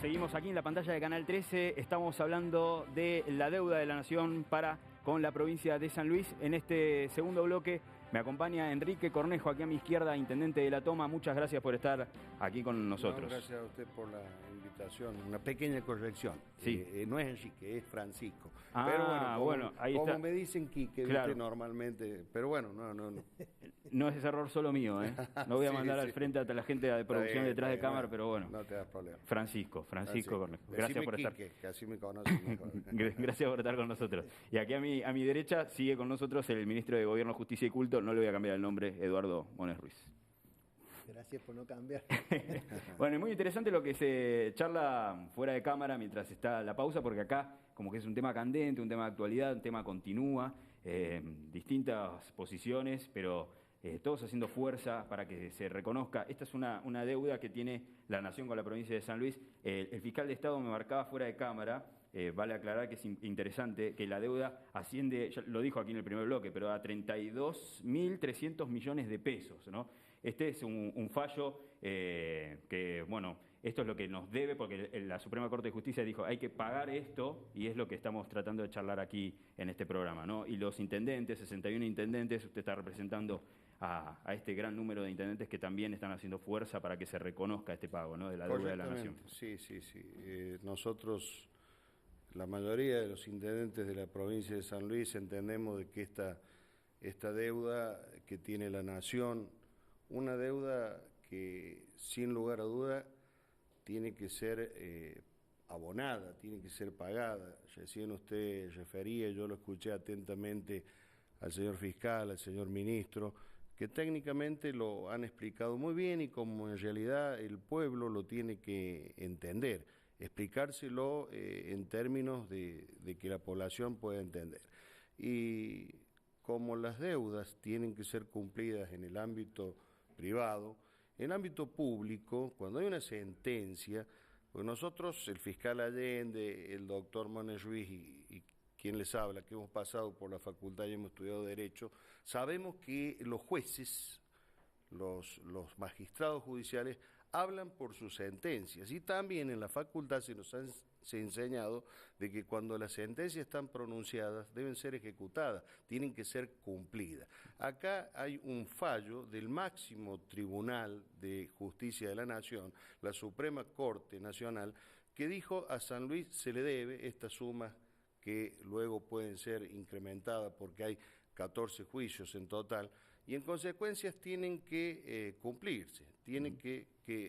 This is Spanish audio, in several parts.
Seguimos aquí en la pantalla de Canal 13. Estamos hablando de la deuda de la Nación con la provincia de San Luis. En este segundo bloque me acompaña Enrique Cornejo, aquí a mi izquierda, intendente de La Toma. Muchas gracias por estar aquí con nosotros. No, gracias a usted por la invitación. Una pequeña corrección. Sí. No es Enrique, es Francisco. Ah, pero bueno, ahí como está. me dicen Quique, Claro. ¿viste? Normalmente. Pero bueno, no. No es ese error solo mío, ¿eh? No voy a mandar al frente a la gente de producción detrás de cámara, pero bueno. No te das problema. Francisco Cornejo. Gracias por estar. Quique, que así me conoces mejor. Gracias por estar con nosotros. Y aquí a mi derecha sigue con nosotros el ministro de Gobierno, Justicia y Culto. No le voy a cambiar el nombre, Eduardo Mones Ruiz. Gracias por no cambiar. Bueno, es muy interesante lo que se charla fuera de cámara mientras está la pausa, porque acá como que es un tema candente, un tema de actualidad, un tema continúa, distintas posiciones, pero todos haciendo fuerza para que se reconozca. Esta es una deuda que tiene la Nación con la provincia de San Luis. El fiscal de Estado me marcaba fuera de cámara. Vale aclarar que es interesante que la deuda asciende, ya lo dijo aquí en el primer bloque, pero a 32.300 millones de pesos, ¿no? Este es un fallo que, bueno, esto es lo que nos debe, porque la Suprema Corte de Justicia dijo hay que pagar esto, y es lo que estamos tratando de charlar aquí en este programa, ¿no? Y los intendentes, 61 intendentes, usted está representando a este gran número de intendentes que también están haciendo fuerza para que se reconozca este pago, ¿no?, de la deuda de la Nación. Sí. Nosotros, la mayoría de los intendentes de la provincia de San Luis, entendemos de que esta deuda que tiene la Nación, una deuda que sin lugar a duda tiene que ser abonada, tiene que ser pagada. Recién usted refería, yo lo escuché atentamente al señor fiscal, al señor ministro, que técnicamente lo han explicado muy bien y como en realidad el pueblo lo tiene que entender, explicárselo en términos de que la población pueda entender. Y como las deudas tienen que ser cumplidas en el ámbito privado, en el ámbito público, cuando hay una sentencia, pues nosotros, el fiscal Allende, el doctor Mones Ruiz y quien les habla, que hemos pasado por la facultad y hemos estudiado Derecho, sabemos que los jueces, los magistrados judiciales, hablan por sus sentencias, y también en la facultad se nos ha enseñado de que cuando las sentencias están pronunciadas deben ser ejecutadas, tienen que ser cumplidas. Acá hay un fallo del máximo Tribunal de Justicia de la Nación, la Suprema Corte Nacional, que dijo a San Luis se le debe esta suma que luego pueden ser incrementadas porque hay 14 juicios en total, y en consecuencia tienen que cumplirse, tiene que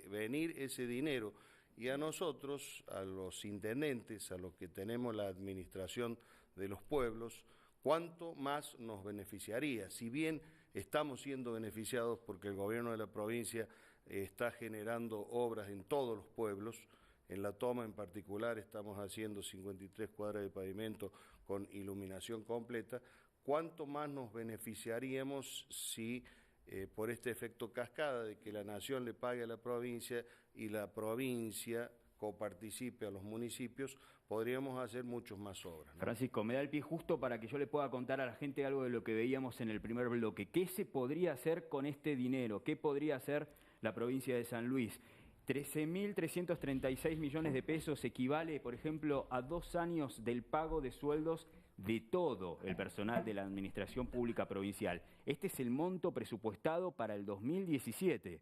venir ese dinero, y a nosotros, a los intendentes, a los que tenemos la administración de los pueblos, cuánto más nos beneficiaría, si bien estamos siendo beneficiados porque el gobierno de la provincia está generando obras en todos los pueblos. En La Toma en particular estamos haciendo 53 cuadras de pavimento con iluminación completa. ¿Cuánto más nos beneficiaríamos si por este efecto cascada de que la Nación le pague a la provincia y la provincia coparticipe a los municipios, podríamos hacer muchos más obras, ¿no? Francisco, me da el pie justo para que yo le pueda contar a la gente algo de lo que veíamos en el primer bloque. ¿Qué se podría hacer con este dinero? ¿Qué podría hacer la provincia de San Luis? 13.336 millones de pesos equivale, por ejemplo, a 2 años del pago de sueldos de todo el personal de la Administración Pública Provincial. Este es el monto presupuestado para el 2017.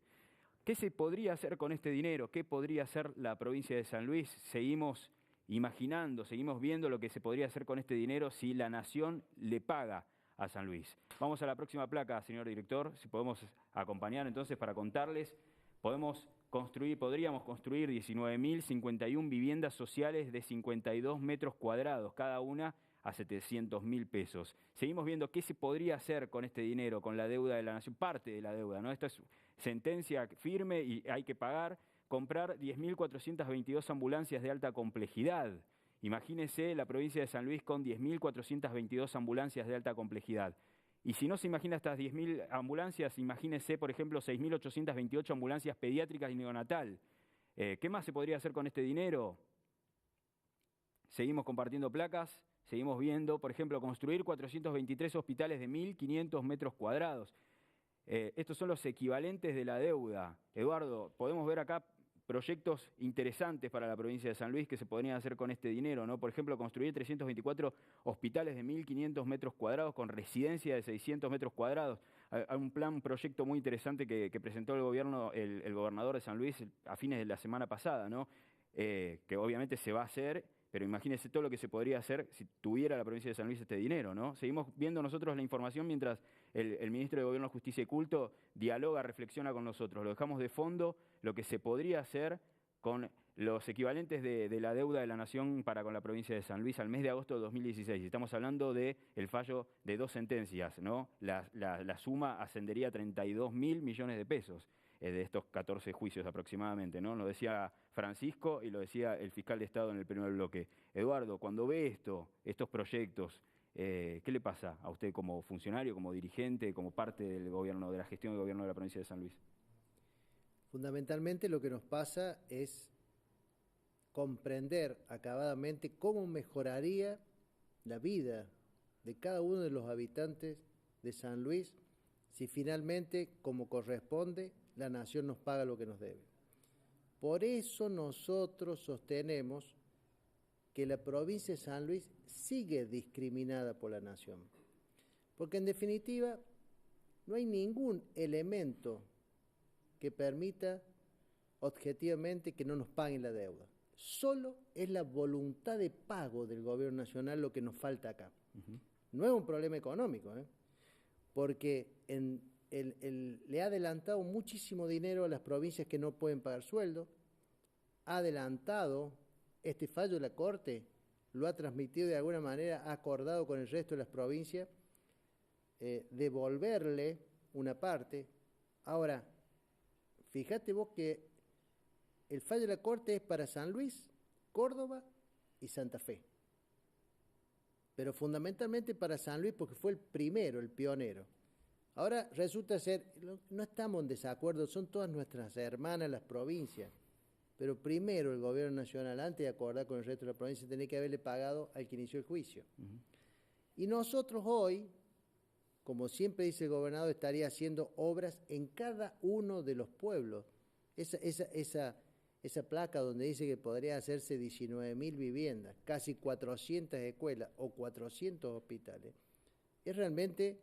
¿Qué se podría hacer con este dinero? ¿Qué podría hacer la provincia de San Luis? Seguimos imaginando, seguimos viendo lo que se podría hacer con este dinero si la Nación le paga a San Luis. Vamos a la próxima placa, señor director, si podemos acompañar entonces para contarles. Podríamos construir 19.051 viviendas sociales de 52 metros cuadrados, cada una a 700.000 pesos. Seguimos viendo qué se podría hacer con este dinero, con la deuda de la Nación, parte de la deuda, ¿no? Esta es sentencia firme y hay que pagar. Comprar 10.422 ambulancias de alta complejidad. Imagínese la provincia de San Luis con 10.422 ambulancias de alta complejidad. Y si no se imagina estas 10.000 ambulancias, imagínese, por ejemplo, 6.828 ambulancias pediátricas y neonatal. ¿Qué más se podría hacer con este dinero? Seguimos compartiendo placas, seguimos viendo, por ejemplo, construir 423 hospitales de 1.500 metros cuadrados. Estos son los equivalentes de la deuda. Eduardo, podemos ver acá proyectos interesantes para la provincia de San Luis que se podrían hacer con este dinero, ¿no? Por ejemplo, construir 324 hospitales de 1.500 metros cuadrados con residencia de 600 metros cuadrados. Hay un proyecto muy interesante que presentó el gobernador de San Luis a fines de la semana pasada, ¿no? Que obviamente se va a hacer, pero imagínense todo lo que se podría hacer si tuviera la provincia de San Luis este dinero, ¿no? Seguimos viendo nosotros la información mientras el ministro de Gobierno, Justicia y Culto dialoga, reflexiona con nosotros. Lo dejamos de fondo, lo que se podría hacer con los equivalentes de la deuda de la Nación para con la provincia de San Luis al mes de agosto de 2016. Estamos hablando del fallo de 2 sentencias, ¿no? La suma ascendería a 32.000 millones de pesos de estos 14 juicios aproximadamente, ¿no? Lo decía Francisco y lo decía el fiscal de Estado en el primer bloque. Eduardo, cuando ve estos proyectos, ¿qué le pasa a usted como funcionario, como dirigente, como parte del gobierno, de la gestión del gobierno de la provincia de San Luis? Fundamentalmente lo que nos pasa es comprender acabadamente cómo mejoraría la vida de cada uno de los habitantes de San Luis si finalmente, como corresponde, la Nación nos paga lo que nos debe. Por eso nosotros sostenemos que la provincia de San Luis sigue discriminada por la Nación, porque en definitiva no hay ningún elemento que permita objetivamente que no nos paguen la deuda. Solo es la voluntad de pago del gobierno nacional lo que nos falta acá. No es un problema económico, porque le ha adelantado muchísimo dinero a las provincias que no pueden pagar sueldo, ha adelantado este fallo de la Corte, lo ha transmitido de alguna manera, ha acordado con el resto de las provincias devolverle una parte. Ahora, fíjate vos que el fallo de la Corte es para San Luis, Córdoba y Santa Fe. Pero fundamentalmente para San Luis porque fue el primero, el pionero. Ahora resulta ser, no estamos en desacuerdo, son todas nuestras hermanas las provincias. Pero primero el gobierno nacional, antes de acordar con el resto de la provincia, tenía que haberle pagado al que inició el juicio. Y nosotros hoy, como siempre dice el gobernador, estaría haciendo obras en cada uno de los pueblos. Esa placa donde dice que podría hacerse 19.000 viviendas, casi 400 escuelas o 400 hospitales, es realmente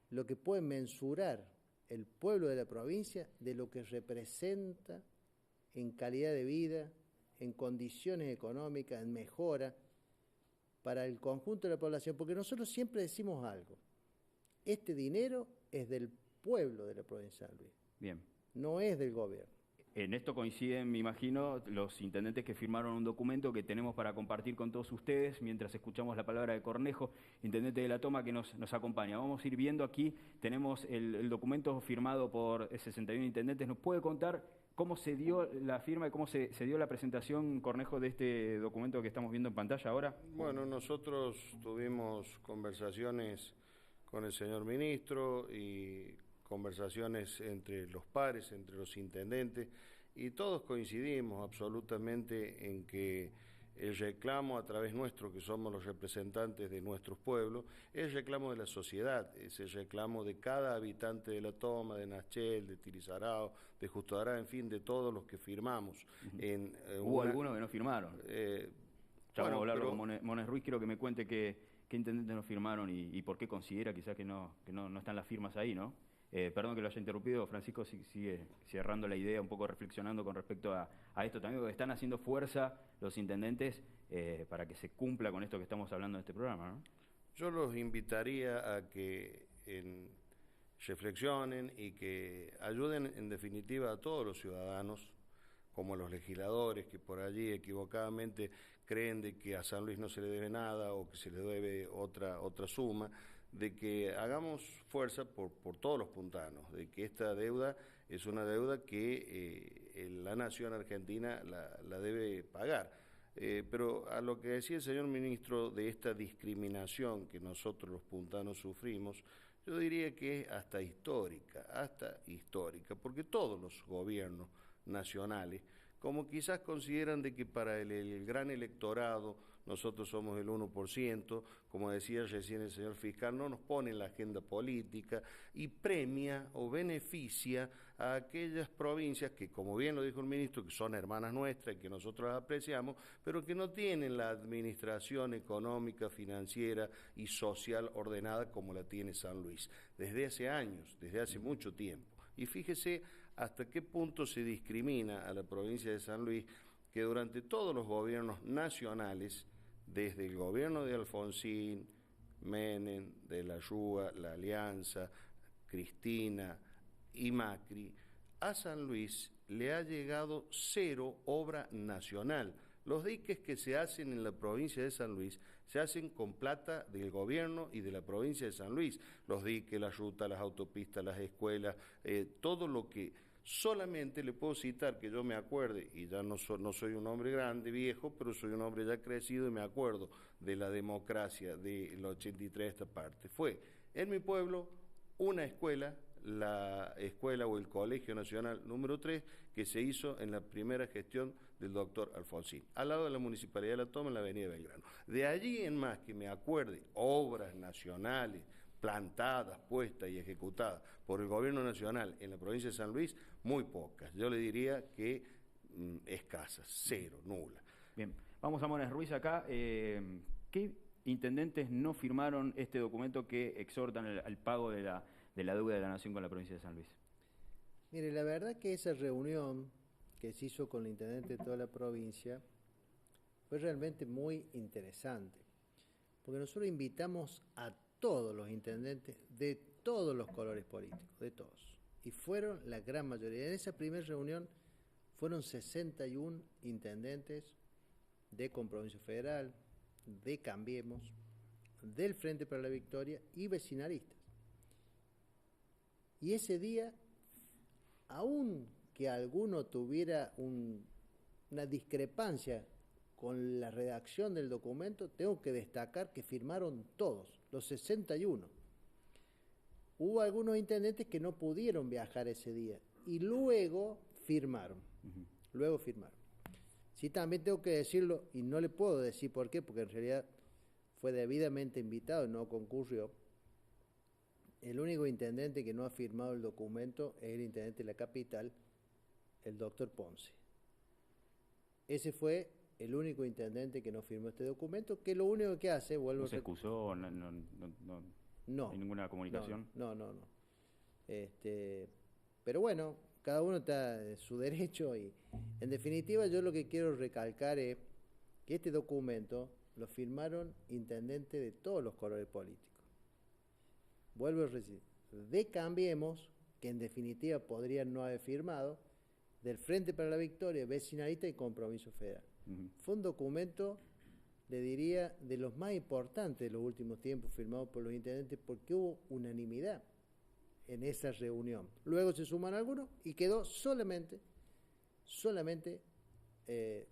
lo que puede mensurar el pueblo de la provincia de lo que representa en calidad de vida, en condiciones económicas, en mejora para el conjunto de la población, porque nosotros siempre decimos algo, este dinero es del pueblo de la provincia de San Luis, Bien. No es del gobierno. En esto coinciden, me imagino, los intendentes que firmaron un documento que tenemos para compartir con todos ustedes mientras escuchamos la palabra de Cornejo, intendente de La Toma, que nos acompaña. Vamos a ir viendo aquí, tenemos el documento firmado por 61 intendentes. ¿Nos puede contar cómo se dio la firma y cómo se dio la presentación, Cornejo, de este documento que estamos viendo en pantalla ahora? Bueno, nosotros tuvimos conversaciones con el señor ministro y conversaciones entre los pares, entre los intendentes, y todos coincidimos absolutamente en que el reclamo a través nuestro, que somos los representantes de nuestros pueblos, es el reclamo de la sociedad, es el reclamo de cada habitante de La Toma, de Nachel, de Tirizarao, de Justo Ará, en fin, de todos los que firmamos. Hubo algunos que no firmaron. Ya vamos a hablarlo con Mones Ruiz, quiero que me cuente qué intendentes no firmaron y por qué considera quizás que no están las firmas ahí, ¿no? Perdón que lo haya interrumpido, Francisco sigue cerrando la idea, un poco reflexionando con respecto a esto también, porque están haciendo fuerza los intendentes para que se cumpla con esto que estamos hablando en este programa, ¿no? Yo los invitaría a que reflexionen y que ayuden en definitiva a todos los ciudadanos, como los legisladores que por allí equivocadamente creen de que a San Luis no se le debe nada o que se le debe otra suma, de que hagamos fuerza por todos los puntanos, de que esta deuda es una deuda que la nación argentina la debe pagar. Pero a lo que decía el señor ministro de esta discriminación que nosotros los puntanos sufrimos, yo diría que es hasta histórica, porque todos los gobiernos nacionales como quizás consideran de que para el gran electorado nosotros somos el 1%, como decía recién el señor fiscal, no nos pone en la agenda política y premia o beneficia a aquellas provincias que, como bien lo dijo el ministro, que son hermanas nuestras y que nosotros las apreciamos, pero que no tienen la administración económica, financiera y social ordenada como la tiene San Luis, desde hace años, desde hace mucho tiempo. Y fíjese hasta qué punto se discrimina a la provincia de San Luis, que durante todos los gobiernos nacionales, desde el gobierno de Alfonsín, Menem, de la Rúa, la Alianza, Cristina y Macri, a San Luis le ha llegado 0 obra nacional. Los diques que se hacen en la provincia de San Luis se hacen con plata del gobierno y de la provincia de San Luis. Los diques, las rutas, las autopistas, las escuelas, todo lo que solamente le puedo citar, que yo me acuerde, y ya no soy un hombre grande, viejo, pero soy un hombre ya crecido y me acuerdo de la democracia del 83 esta parte. Fue en mi pueblo una escuela, la escuela o el Colegio Nacional número 3, que se hizo en la primera gestión del doctor Alfonsín, al lado de la Municipalidad de La Toma, en la avenida Belgrano. De allí en más que me acuerde, obras nacionales, plantadas, puestas y ejecutadas por el gobierno nacional en la provincia de San Luis, muy pocas. Yo le diría que escasas, 0, nula. Bien, vamos a Mones Ruiz acá. ¿Qué intendentes no firmaron este documento que exhortan al pago de la deuda de la Nación con la provincia de San Luis? Mire, la verdad que esa reunión que se hizo con el intendente de toda la provincia fue realmente muy interesante, porque nosotros invitamos a todos los intendentes de todos los colores políticos, de todos, y fueron la gran mayoría. En esa primera reunión fueron 61 intendentes de Compromiso Federal, de Cambiemos, del Frente para la Victoria y vecinalistas. Y ese día, aun que alguno tuviera una discrepancia con la redacción del documento, tengo que destacar que firmaron todos, los 61. Hubo algunos intendentes que no pudieron viajar ese día y luego firmaron. Luego firmaron. Sí, también tengo que decirlo, y no le puedo decir por qué, porque en realidad fue debidamente invitado y no concurrió. El único intendente que no ha firmado el documento es el intendente de la capital, el doctor Ponce. Ese fue el único intendente que no firmó este documento, que lo único que hace, ¿No se excusó? No. ¿Hay ninguna comunicación? No. Pero bueno, cada uno está en su derecho y en definitiva yo lo que quiero recalcar es que este documento lo firmaron intendentes de todos los colores políticos. Vuelvo a decir, de Cambiemos, que en definitiva podrían no haber firmado, del Frente para la Victoria, vecinalista y Compromiso Federal. Fue un documento, le diría, de los más importantes de los últimos tiempos firmado por los intendentes porque hubo unanimidad en esa reunión. Luego se suman algunos y quedó solamente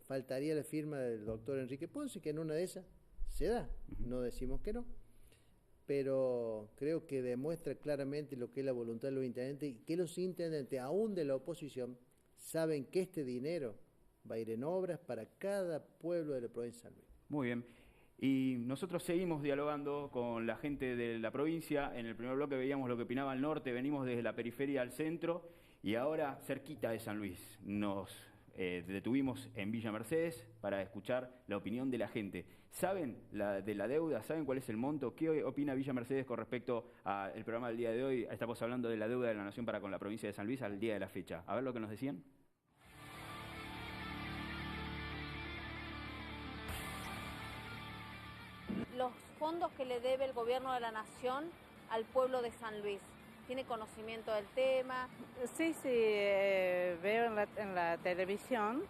faltaría la firma del doctor Enrique Ponce, que en una de esas se da, no decimos que no, pero creo que demuestra claramente lo que es la voluntad de los intendentes y que los intendentes, aún de la oposición, saben que este dinero va a ir en obras para cada pueblo de la provincia de San Luis. Muy bien. Y nosotros seguimos dialogando con la gente de la provincia. En el primer bloque veíamos lo que opinaba el norte, venimos desde la periferia al centro y ahora cerquita de San Luis. Nos detuvimos en Villa Mercedes para escuchar la opinión de la gente. ¿Saben de la deuda? ¿Saben cuál es el monto? ¿Qué opina Villa Mercedes con respecto al programa del día de hoy? Estamos hablando de la deuda de la Nación para con la provincia de San Luis al día de la fecha. A ver lo que nos decían. Los fondos que le debe el gobierno de la Nación al pueblo de San Luis. ¿Tiene conocimiento del tema? Sí, veo en la televisión,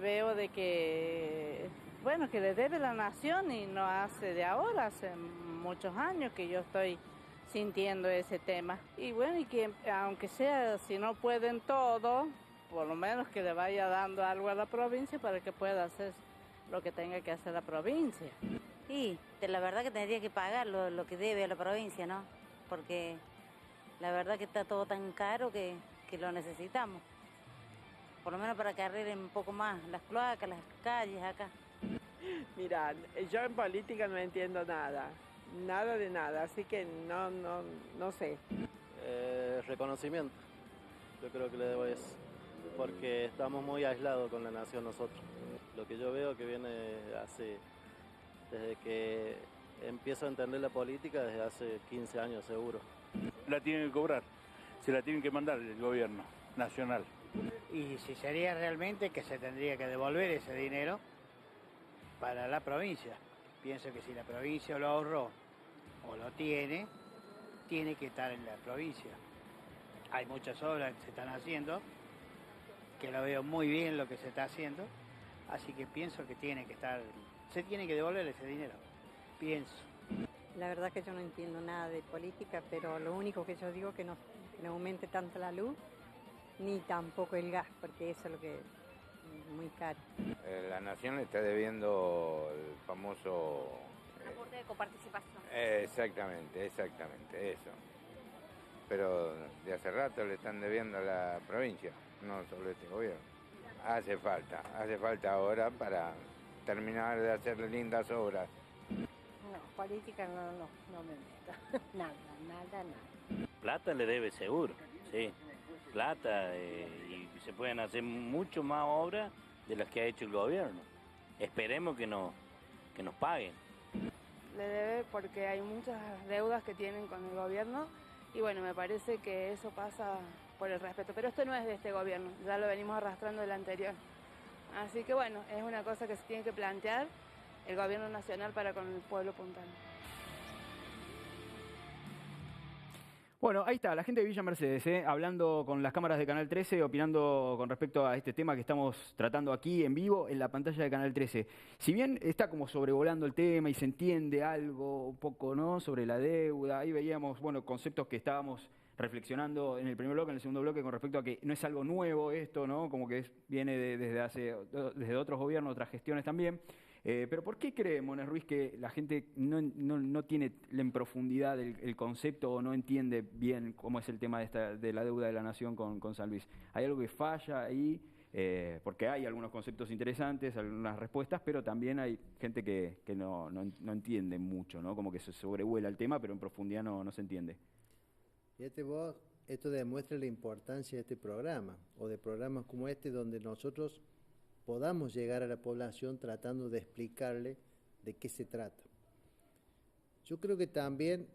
veo de que, bueno, que le debe la Nación y no hace de ahora, hace muchos años que yo estoy sintiendo ese tema. Y bueno, y que aunque sea, si no pueden todo, por lo menos que le vaya dando algo a la provincia para que pueda hacer lo que tenga que hacer la provincia. Sí, la verdad que tendría que pagar lo que debe a la provincia, ¿no? Porque la verdad que está todo tan caro que lo necesitamos. por lo menos para que arreglen un poco más las cloacas, las calles acá. Mira, yo en política no entiendo nada, nada de nada, así que no sé. Reconocimiento, yo creo que le debo eso, porque estamos muy aislados con la nación nosotros. Lo que yo veo que viene desde que empiezo a entender la política, desde hace 15 años seguro. La tienen que cobrar, se la tienen que mandar el gobierno nacional. Y si sería realmente que se tendría que devolver ese dinero para la provincia. Pienso que si la provincia lo ahorró o lo tiene que estar en la provincia. Hay muchas obras que se están haciendo, que lo veo muy bien lo que se está haciendo, así que pienso que se tiene que devolver ese dinero, pienso. La verdad que yo no entiendo nada de política, pero lo único que yo digo es que no aumente tanto la luz, ni tampoco el gas, porque eso es lo que es muy caro. La nación le está debiendo el famoso... aporte de coparticipación. Exactamente, eso. Pero de hace rato le están debiendo a la provincia, no solo este gobierno. Hace falta ahora para terminar de hacer lindas obras. No, política no me meto. Nada. Plata le debe seguro, sí. Plata y se pueden hacer mucho más obras de las que ha hecho el gobierno. Esperemos que nos paguen. Le debe porque hay muchas deudas que tienen con el gobierno y bueno, me parece que eso pasa por el respeto. Pero esto no es de este gobierno, ya lo venimos arrastrando del anterior. Así que bueno, es una cosa que se tiene que plantear el gobierno nacional para con el pueblo puntano. Bueno, ahí está, la gente de Villa Mercedes, hablando con las cámaras de Canal 13, opinando con respecto a este tema que estamos tratando aquí en vivo en la pantalla de Canal 13. Si bien está como sobrevolando el tema y se entiende algo un poco, ¿no?, sobre la deuda, ahí veíamos, bueno, conceptos que estábamos reflexionando en el primer bloque, en el segundo bloque, con respecto a que no es algo nuevo esto, ¿no?, como que viene desde otros gobiernos, otras gestiones también. Pero ¿por qué cree Mones Ruiz que la gente no tiene en profundidad el concepto o no entiende bien cómo es el tema de la deuda de la nación con San Luis? ¿Hay algo que falla ahí? Porque hay algunos conceptos interesantes, algunas respuestas, pero también hay gente que no entiende mucho, ¿no? Como que se sobrevuela el tema, pero en profundidad no se entiende. Fíjate vos, esto demuestra la importancia de este programa, o de programas como este, donde nosotros podamos llegar a la población tratando de explicarle de qué se trata. Yo creo que también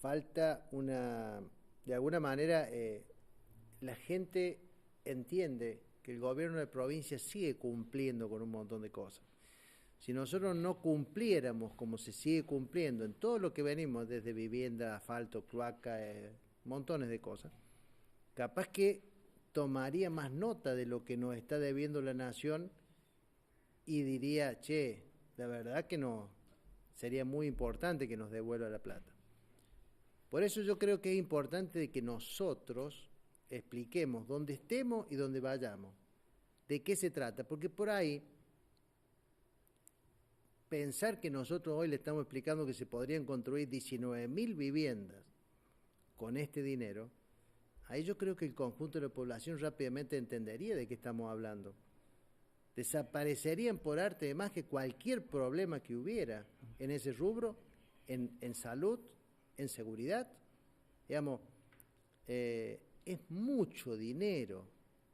falta de alguna manera, la gente entiende que el gobierno de provincia sigue cumpliendo con un montón de cosas. Si nosotros no cumpliéramos como se sigue cumpliendo en todo lo que venimos, desde vivienda, asfalto, cloaca, montones de cosas, capaz que tomaría más nota de lo que nos está debiendo la nación y diría, che, la verdad que no, sería muy importante que nos devuelva la plata. Por eso yo creo que es importante que nosotros expliquemos dónde estemos y dónde vayamos, de qué se trata, porque por ahí pensar que nosotros hoy le estamos explicando que se podrían construir 19.000 viviendas con este dinero, ahí yo creo que el conjunto de la población rápidamente entendería de qué estamos hablando. Desaparecerían por arte de magia cualquier problema que hubiera en ese rubro, en salud, en seguridad. Digamos, es mucho dinero,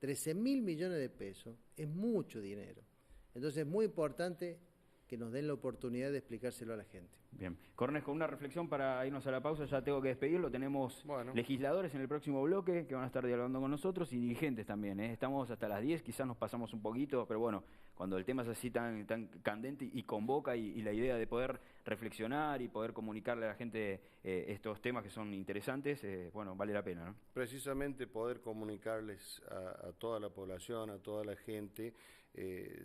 13.000 millones de pesos, es mucho dinero. Entonces es muy importante que nos den la oportunidad de explicárselo a la gente. Bien. Cornejo, una reflexión para irnos a la pausa, ya tengo que despedirlo. Tenemos legisladores en el próximo bloque que van a estar dialogando con nosotros y dirigentes también. Estamos hasta las 10, quizás nos pasamos un poquito, pero bueno, cuando el tema es así tan candente y convoca y la idea de poder reflexionar y poder comunicarle a la gente estos temas que son interesantes, bueno, vale la pena, ¿no? Precisamente poder comunicarles a toda la población, a toda la gente,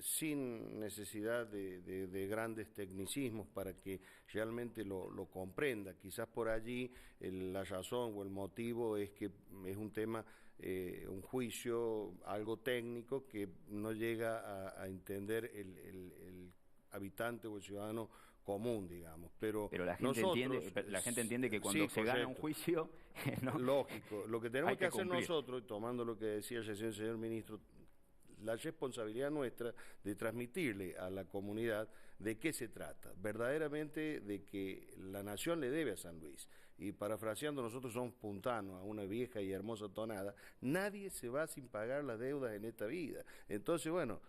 sin necesidad de grandes tecnicismos para que realmente lo comprenda. Quizás por allí la razón o el motivo es que es un tema, un juicio, algo técnico que no llega a entender el habitante o el ciudadano común, digamos. Pero la gente, entiende que cuando se gana un juicio... ¿no? Lógico. Lo que tenemos que hacer cumplir. nosotros, tomando lo que decía el señor ministro, la responsabilidad nuestra de transmitirle a la comunidad de qué se trata, verdaderamente de que la nación le debe a San Luis. Y parafraseando, nosotros somos puntanos, a una vieja y hermosa tonada, nadie se va sin pagar las deudas en esta vida. Entonces, bueno,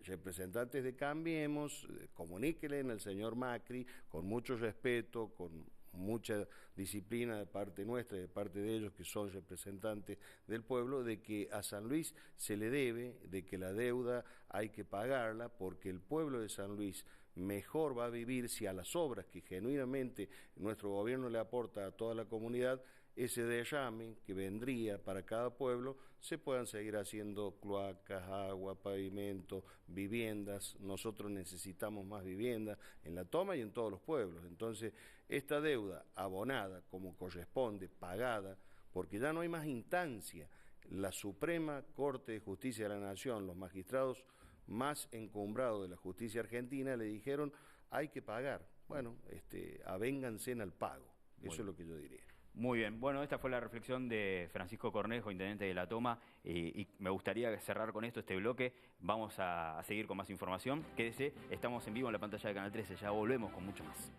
representantes de Cambiemos, comuníquenle al señor Macri, con mucho respeto, con mucha disciplina de parte nuestra y de parte de ellos que son representantes del pueblo, de que a San Luis se le debe, de que la deuda hay que pagarla, porque el pueblo de San Luis mejor va a vivir si a las obras que genuinamente nuestro gobierno le aporta a toda la comunidad, ese derrame que vendría para cada pueblo, se puedan seguir haciendo cloacas, agua, pavimento, viviendas. Nosotros necesitamos más viviendas en La Toma y en todos los pueblos. Entonces, esta deuda abonada como corresponde, pagada, porque ya no hay más instancia. La Suprema Corte de Justicia de la Nación, los magistrados más encumbrados de la justicia argentina, le dijeron hay que pagar. Bueno, avénganse al pago. Eso es lo que yo diría. Muy bien, bueno, esta fue la reflexión de Francisco Cornejo, intendente de La Toma, y me gustaría cerrar con esto este bloque. Vamos a seguir con más información. Quédese, estamos en vivo en la pantalla de Canal 13, ya volvemos con mucho más.